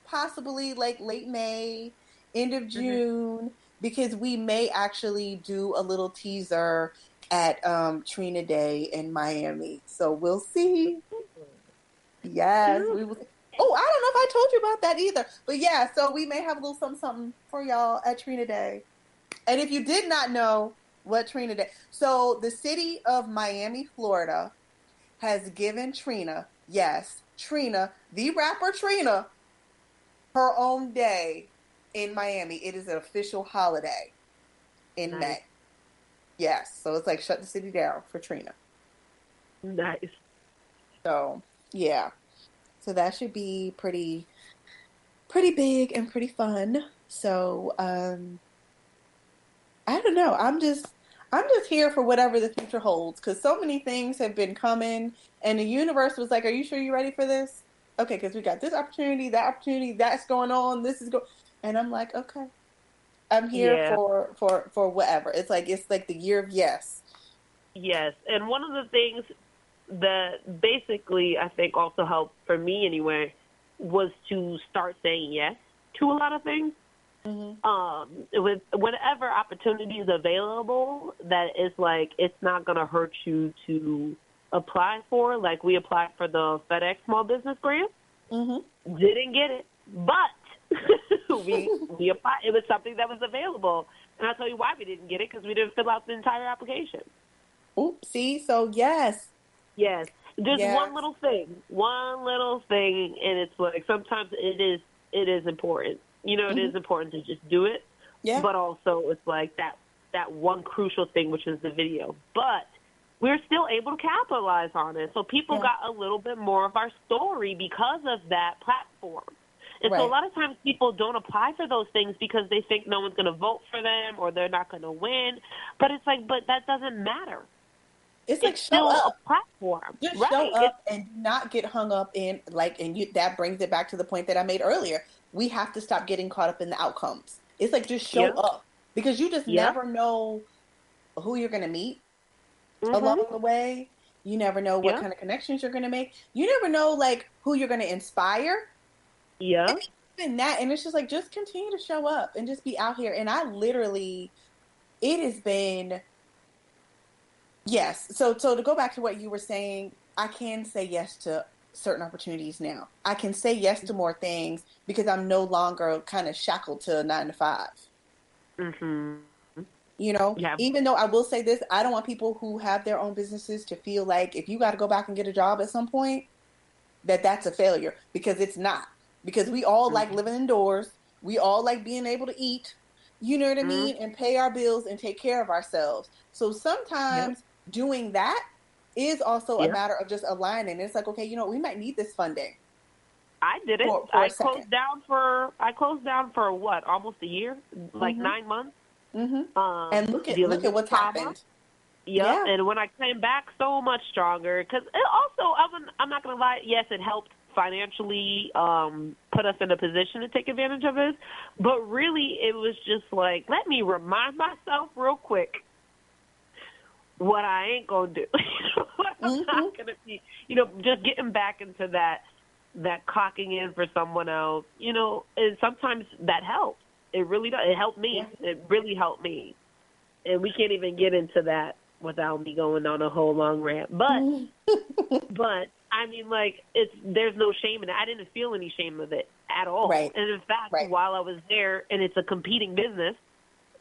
possibly like late May, end of June, because we may actually do a little teaser at Trina Day in Miami. So we'll see. Yes, we will. Oh, I don't know if I told you about that either. But yeah, so we may have a little something for y'all at Trina Day. And if you did not know what Trina Day, so the city of Miami, Florida, has given Trina, yes, Trina, the rapper Trina, her own day in Miami. It is an official holiday in May. Yes, so it's like shut the city down for Trina. Nice. So yeah, so that should be pretty big and pretty fun. So I don't know. I'm just here for whatever the future holds, because so many things have been coming, and the universe was like, "Are you sure you're ready for this?" Okay, because we got this opportunity, that's going on, this is and I'm like, okay, I'm here for whatever. It's like the year of yes. Yes, and one of the things that basically I think also helped for me anyway was to start saying yes to a lot of things. With whatever opportunity is available, that is like it's not going to hurt you to apply for. Like we applied for the FedEx Small Business Grant, didn't get it, but we applied. It was something that was available, and I'll tell you why we didn't get it, because we didn't fill out the entire application. Oopsie. So yes. Just one little thing, and it's like sometimes it is important. It is important to just do it. Yeah. But also it's like that one crucial thing, which is the video. But we're still able to capitalize on it. So people got a little bit more of our story because of that platform. And so a lot of times people don't apply for those things because they think no one's going to vote for them or they're not going to win. But it's like, but that doesn't matter. It's like still show up. A platform. Just show up and not get hung up in that brings it back to the point that I made earlier. We have to stop getting caught up in the outcomes. It's like just show up, because you just never know who you're going to meet along the way. You never know what kind of connections you're going to make. You never know like who you're going to inspire. Yeah. And it's just like, just continue to show up and just be out here. And I literally, it has been, yes. So to go back to what you were saying, I can say yes to certain opportunities now. I can say yes to more things because I'm no longer kind of shackled to a 9 to 5. Even though I will say this, I don't want people who have their own businesses to feel like if you got to go back and get a job at some point, that's a failure, because it's not. Because we all like living indoors. We all like being able to eat, you know what I mean, and pay our bills and take care of ourselves. So sometimes doing that is also a Yeah. matter of just aligning. It's like, okay, you know, we might need this funding. I did it. For I a second. closed down for what, almost a year, like 9 months. And look Dealing at with what's trauma. happened. Yep. Yeah. And when I came back, so much stronger. Because also, I'm not gonna lie. Yes, it helped financially put us in a position to take advantage of this. But really, it was just like, let me remind myself real quick what I ain't gonna do. What I'm not gonna be. Just getting back into that clocking in for someone else, and sometimes that helps. It really does. It helped me. Yeah. It really helped me. And we can't even get into that without me going on a whole long rant. But I mean, like, there's no shame in it. I didn't feel any shame of it at all. Right. And in fact, while I was there, and it's a competing business,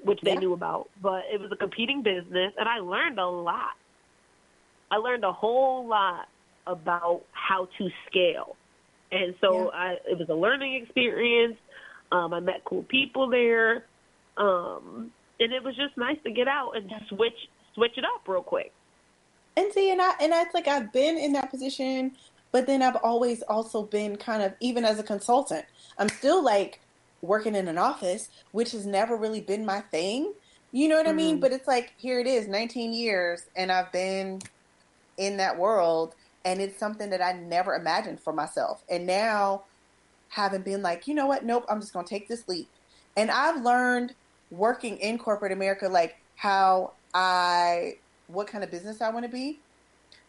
which they knew about, but it was a competing business, and I learned a lot. I learned a whole lot about how to scale. And so it was a learning experience. I met cool people there. And it was just nice to get out and switch it up real quick. And see, and it's like I've been in that position, but then I've always also been kind of, even as a consultant, I'm still like working in an office, which has never really been my thing. You know what I mean? But it's like, here it is, 19 years, and I've been in that world. And it's something that I never imagined for myself. And now, having been like, you know what? Nope, I'm just going to take this leap. And I've learned working in corporate America, like what kind of business I want to be,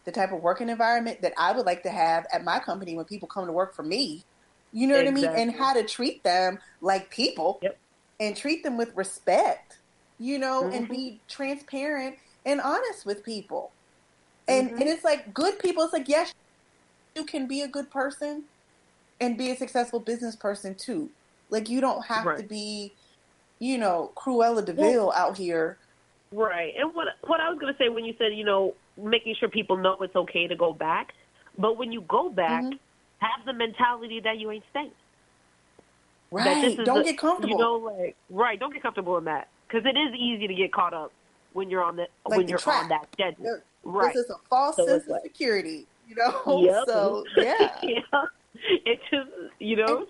the type of working environment that I would like to have at my company when people come to work for me. You know what I mean? And how to treat them like people and treat them with respect, and be transparent and honest with people. And it's like good people. It's like, yes, you can be a good person and be a successful business person too. Like, you don't have to be, Cruella de Vil out here. Right. And what I was going to say when you said, making sure people know it's okay to go back. But when you go back, have the mentality that you ain't staying. Right. Don't get comfortable. Don't get comfortable in that. Because it is easy to get caught up when you're on that schedule. Right. This is a false sense of security, So, yeah. It just,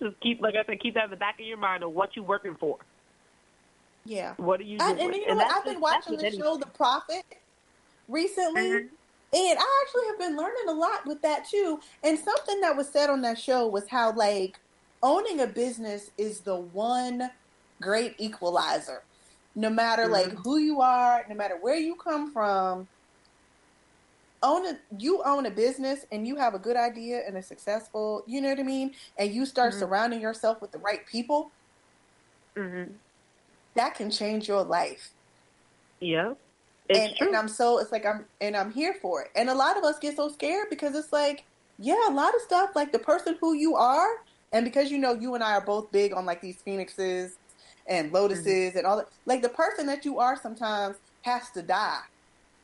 just keep, like I said, keep that in the back of your mind of what you're working for. Yeah. What are you doing? And you know what? I've been watching the show The Prophet recently, and I actually have been learning a lot with that too. And something that was said on that show was how, like, owning a business is the one great equalizer. No matter like who you are, no matter where you come from, you own a business and you have a good idea and a successful, you know what I mean? And you start surrounding yourself with the right people, that can change your life. Yeah. And I'm here for it. And a lot of us get so scared because it's like, a lot of stuff, like the person who you are, and because you and I are both big on like these phoenixes and lotuses and all that, like the person that you are sometimes has to die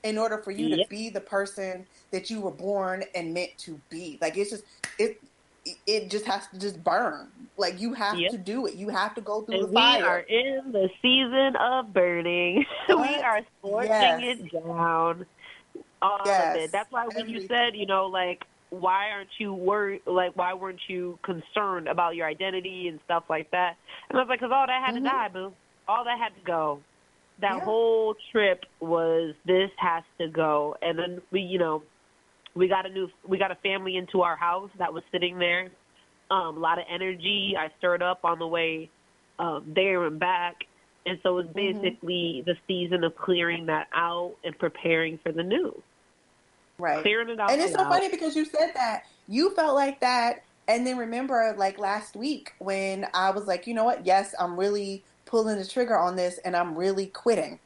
in order for you to be the person that you were born and meant to be. Like, it's just, it just has to just burn. Like, you have to do it. You have to go through the fire. We are in the season of burning. We are scorching it down. All of it. That's why when you said, like, why aren't you worried? Like, why weren't you concerned about your identity and stuff like that? And I was like, because all that had to die, boo. All that had to go. That whole trip was, this has to go. And then we got a family into our house that was sitting there. A lot of energy I stirred up on the way there and back. And so it's basically the season of clearing that out and preparing for the new. Right. Clearing it out. And it's so funny because you said that. You felt like that. And then remember, like last week when I was like, you know what? Yes, I'm really pulling the trigger on this and I'm really quitting.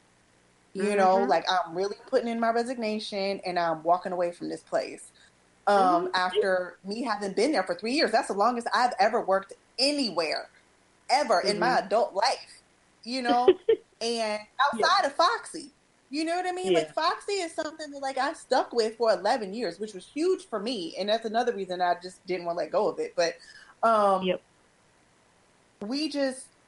You know, like I'm really putting in my resignation and I'm walking away from this place. After me having been there for 3 years. That's the longest I've ever worked anywhere, ever in my adult life, and outside of Foxy, you know what I mean? Like, Foxy is something that, like, I stuck with for 11 years, which was huge for me. And that's another reason I just didn't want to let go of it. But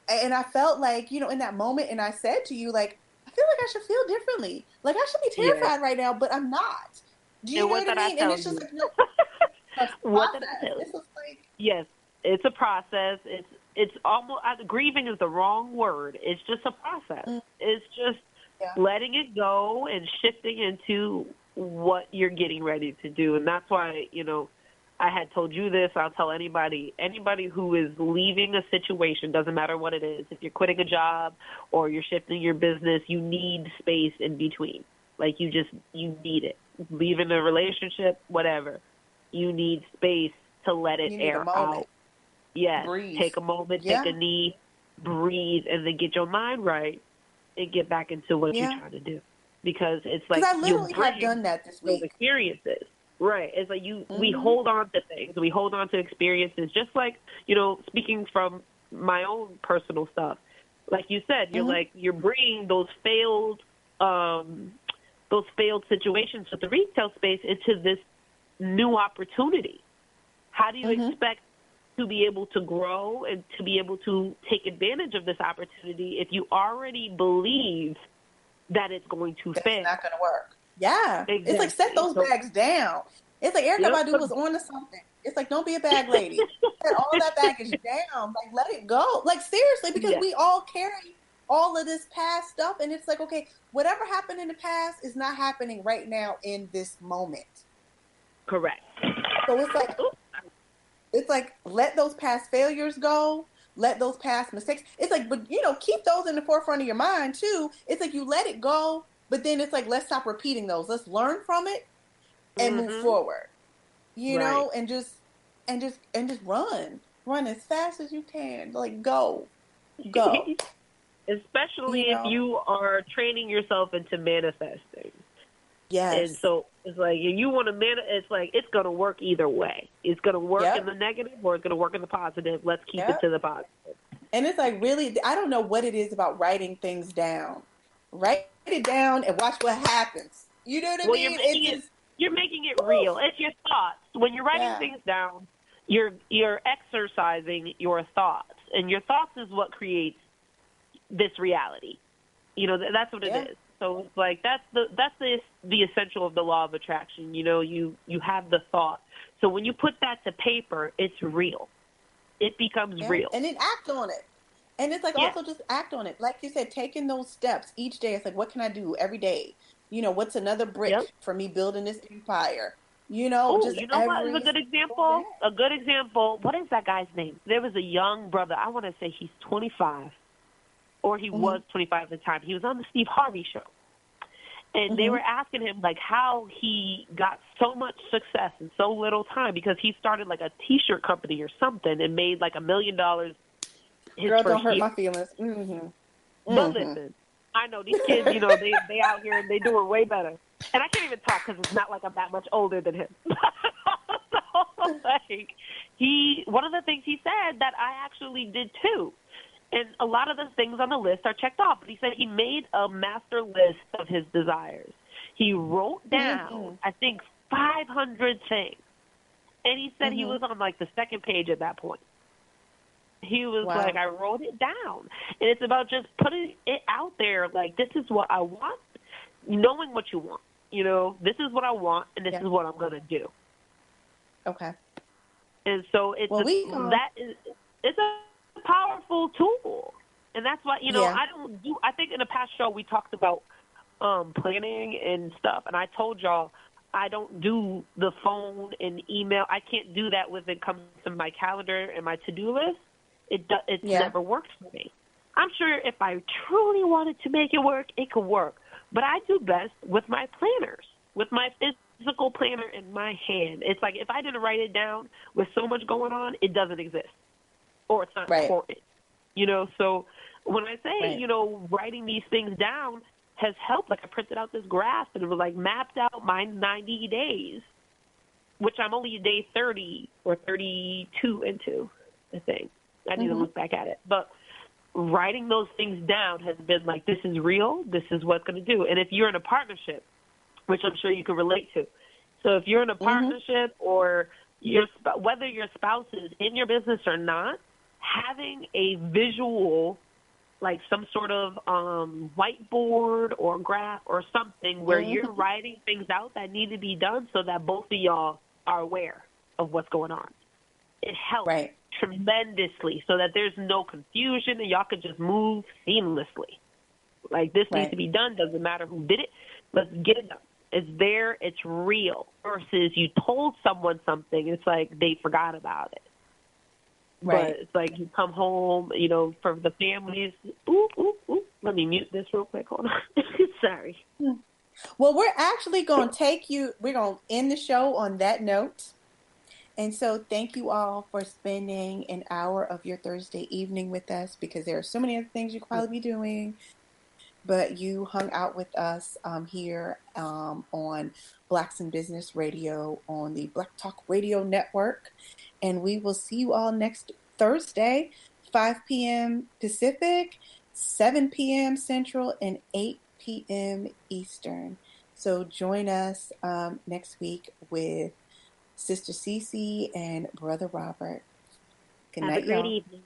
and I felt like, in that moment, and I said to you, like, I feel like I should feel differently. Like, I should be terrified right now, but I'm not. Do you And know what what I did I mean? And tell it's just you? like, no, a What did I process. tell you? It's just like, Yes, it's a process. It's almost grieving is the wrong word. It's just a process. It's just yeah. letting it go and shifting into what you're getting ready to do. And that's why, I had told you this. I'll tell anybody who is leaving a situation, doesn't matter what it is. If you're quitting a job or you're shifting your business, you need space in between. Like you need it. Leaving a relationship, whatever. You need space to let it You need a air moment. out. Yes. Breathe. Take a moment, Yeah. take a knee, breathe, and then get your mind right and get back into what you're trying to do. Because it's like I literally have done that this those week. experiences. Right. It's like we hold on to things. We hold on to experiences. Just like, speaking from my own personal stuff. Like you said, you're bringing those failed situations with the retail space into this new opportunity. How do you expect to be able to grow and to be able to take advantage of this opportunity if you already believe that it's going to fail? It's not going to work. Yeah. Exactly. It's like, set those bags down. It's like Erykah Badu was on to something. It's like, don't be a bag lady. Set all that baggage down. Like, let it go. Like, seriously, because we all carry all of this past stuff. And it's like, okay, whatever happened in the past is not happening right now in this moment. Correct. So it's like, let those past failures go. Let those past mistakes. It's like, but keep those in the forefront of your mind too. It's like you let it go, but then it's like, let's stop repeating those. Let's learn from it and move forward. And just run as fast as you can. Like go. Especially if you are training yourself into manifesting. Yes. And so it's like you want to it's like it's going to work either way. It's going to work in the negative or it's going to work in the positive. Let's keep it to the positive. And it's like, really, I don't know what it is about writing things down. Write it down and watch what happens. You know what I mean? You're making it real. It's your thoughts. When you're writing things down, you're exercising your thoughts. And your thoughts is what creates this reality. That's what it is. So it's like that's the essential of the law of attraction. You have the thought. So when you put that to paper, it's real. It becomes real. And then act on it. And it's like also just act on it. Like you said, taking those steps each day. It's like, what can I do every day? What's another brick for me building this empire? What is a good example? A good example. What is that guy's name? There was a young brother. I want to say he's 25. Or he was 25 at the time. He was on the Steve Harvey show. And they were asking him, like, how he got so much success in so little time because he started, like, a T-shirt company or something and made, like, $1 million his Girl, first don't hurt year. my feelings. But listen, I know these kids, they out here and they doing way better. And I can't even talk because it's not like I'm that much older than him. So, like, one of the things he said that I actually did, too. And a lot of the things on the list are checked off. But he said he made a master list of his desires. He wrote down, I think, 500 things. And he said he was on, like, the second page at that point. He was like, I wrote it down. And it's about just putting it out there, like, this is what I want, knowing what you want. This is what I want, and this is what I'm going to do. Okay. And so it's a powerful tool, and that's why I think in the past show we talked about planning and stuff, and I told y'all I don't do the phone and email. I can't do that when it comes to my calendar and my to-do list. It's never worked for me. I'm sure if I truly wanted to make it work, it could work, but I do best with my planners, with my physical planner in my hand. It's like if I didn't write it down with so much going on, it doesn't exist. Or it's not important, So when I say, writing these things down has helped. Like I printed out this graph and it was like mapped out my 90 days, which I'm only day 30 or 32 into, I think. I need to look back at it. But writing those things down has been like, this is real. This is what's going to do. And if you're in a partnership, which I'm sure you can relate to. So if you're in a partnership or whether your spouse is in your business or not, having a visual like some sort of whiteboard or graph or something where you're writing things out that need to be done so that both of y'all are aware of what's going on. It helps tremendously so that there's no confusion and y'all can just move seamlessly. Like, this needs to be done. Doesn't matter who did it. Let's get it done. It's there. It's real. Versus you told someone something. It's like they forgot about it. Right. But it's like you come home, you know, for the families. Let me mute this real quick. Hold on. Sorry. Well, we're actually going to we're going to end the show on that note. And so thank you all for spending an hour of your Thursday evening with us, because there are so many other things you could probably be doing. But you hung out with us here on Blacks in Business Radio on the Black Talk Radio Network. And we will see you all next Thursday, 5 p.m. Pacific, 7 p.m. Central, and 8 p.m. Eastern. So join us next week with Sister Cece and Brother Robert. Good night, y'all. Have a great evening.